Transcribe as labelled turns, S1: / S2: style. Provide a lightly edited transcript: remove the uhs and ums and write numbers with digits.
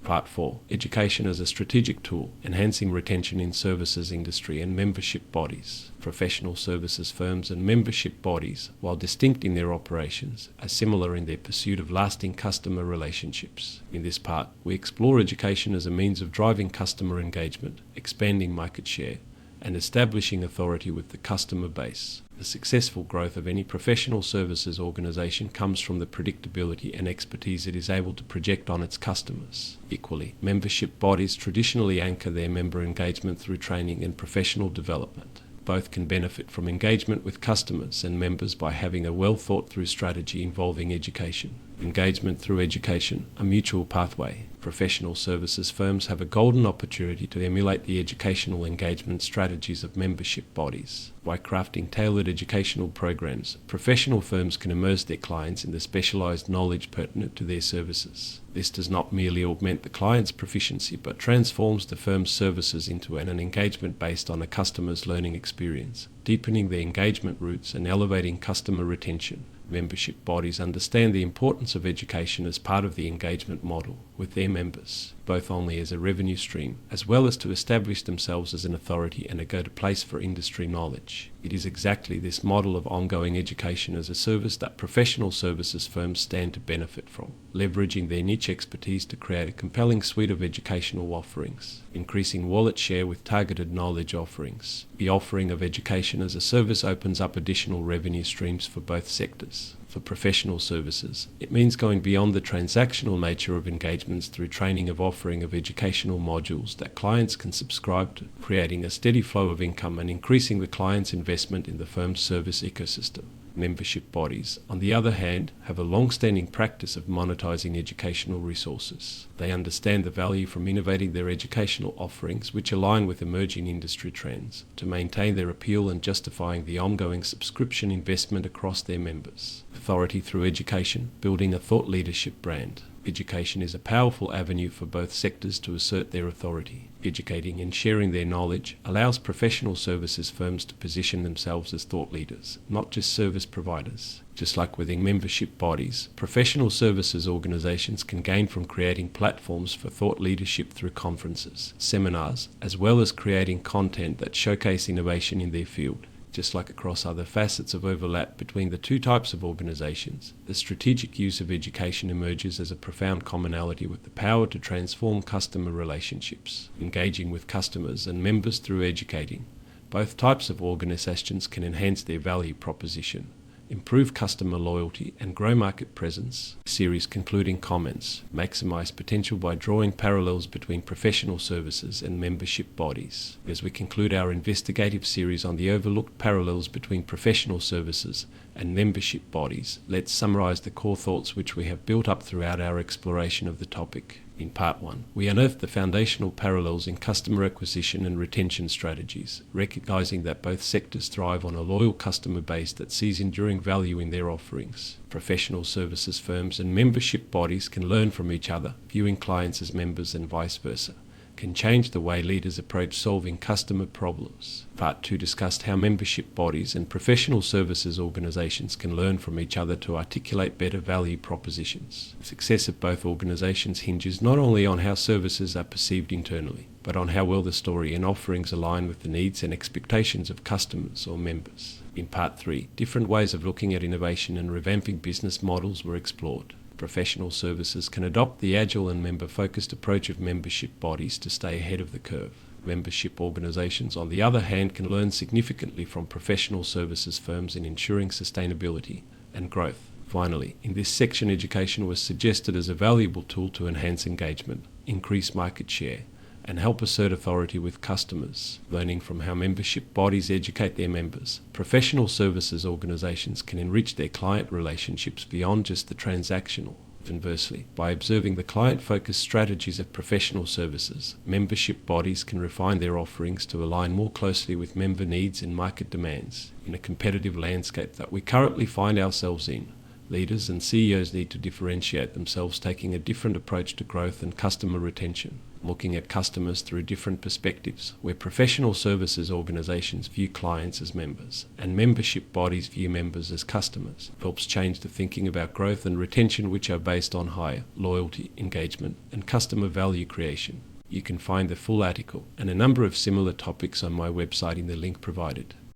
S1: Part 4. Education as a strategic tool, enhancing retention in services industry and membership bodies. Professional services firms and membership bodies, while distinct in their operations, are similar in their pursuit of lasting customer relationships. In this part, we explore education as a means of driving customer engagement, expanding market share, and establishing authority with the customer base. The successful growth of any professional services organisation comes from the predictability and expertise it is able to project on its customers. Equally, membership bodies traditionally anchor their member engagement through training and professional development. Both can benefit from engagement with customers and members by having a well-thought-through strategy involving education. Engagement through education, a mutual pathway. Professional services firms have a golden opportunity to emulate the educational engagement strategies of membership bodies. By crafting tailored educational programs, professional firms can immerse their clients in the specialized knowledge pertinent to their services. This does not merely augment the client's proficiency, but transforms the firm's services into an engagement based on a customer's learning experience, deepening their engagement roots and elevating customer retention. Membership bodies understand the importance of education as part of the engagement model with their members, both only as a revenue stream, as well as to establish themselves as an authority and a go-to place for industry knowledge. It is exactly this model of ongoing education as a service that professional services firms stand to benefit from, leveraging their niche expertise to create a compelling suite of educational offerings, increasing wallet share with targeted knowledge offerings. The offering of education as a service opens up additional revenue streams for both sectors. For professional services, it means going beyond the transactional nature of engagements through training of offering of educational modules that clients can subscribe to, creating a steady flow of income and increasing the client's investment in the firm's service ecosystem. Membership bodies, on the other hand, have a long-standing practice of monetizing educational resources. They understand the value from innovating their educational offerings, which align with emerging industry trends, to maintain their appeal and justifying the ongoing subscription investment across their members. Authority through education, building a thought leadership brand. Education is a powerful avenue for both sectors to assert their authority. Educating and sharing their knowledge allows professional services firms to position themselves as thought leaders, not just service providers. Just like within membership bodies, professional services organizations can gain from creating platforms for thought leadership through conferences, seminars, as well as creating content that showcase innovation in their field. Just like across other facets of overlap between the two types of organizations, the strategic use of education emerges as a profound commonality with the power to transform customer relationships. Engaging with customers and members through educating, both types of organizations can enhance their value proposition, improve customer loyalty, and grow market presence. Series concluding comments maximize potential by drawing parallels between professional services and membership bodies. As we conclude our investigative series on the overlooked parallels between professional services and membership bodies, let's summarize the core thoughts which we have built up throughout our exploration of the topic. In Part 1, we unearthed the foundational parallels in customer acquisition and retention strategies, recognizing that both sectors thrive on a loyal customer base that sees enduring value in their offerings. Professional services firms and membership bodies can learn from each other, viewing clients as members and vice versa, can change the way leaders approach solving customer problems. Part 2 discussed how membership bodies and professional services organizations can learn from each other to articulate better value propositions. The success of both organizations hinges not only on how services are perceived internally, but on how well the story and offerings align with the needs and expectations of customers or members. In Part 3, different ways of looking at innovation and revamping business models were explored. Professional services can adopt the agile and member-focused approach of membership bodies to stay ahead of the curve. Membership organizations, on the other hand, can learn significantly from professional services firms in ensuring sustainability and growth. Finally, in this section, education was suggested as a valuable tool to enhance engagement, increase market share, and help assert authority with customers. Learning from how membership bodies educate their members, professional services organizations can enrich their client relationships beyond just the transactional. Conversely, by observing the client-focused strategies of professional services, membership bodies can refine their offerings to align more closely with member needs and market demands. In a competitive landscape that we currently find ourselves in, Leaders and CEOs need to differentiate themselves, taking a different approach to growth and customer retention, looking at customers through different perspectives, where professional services organisations view clients as members and membership bodies view members as customers. It helps change the thinking about growth and retention, which are based on higher loyalty, engagement and customer value creation. You can find the full article and a number of similar topics on my website in the link provided.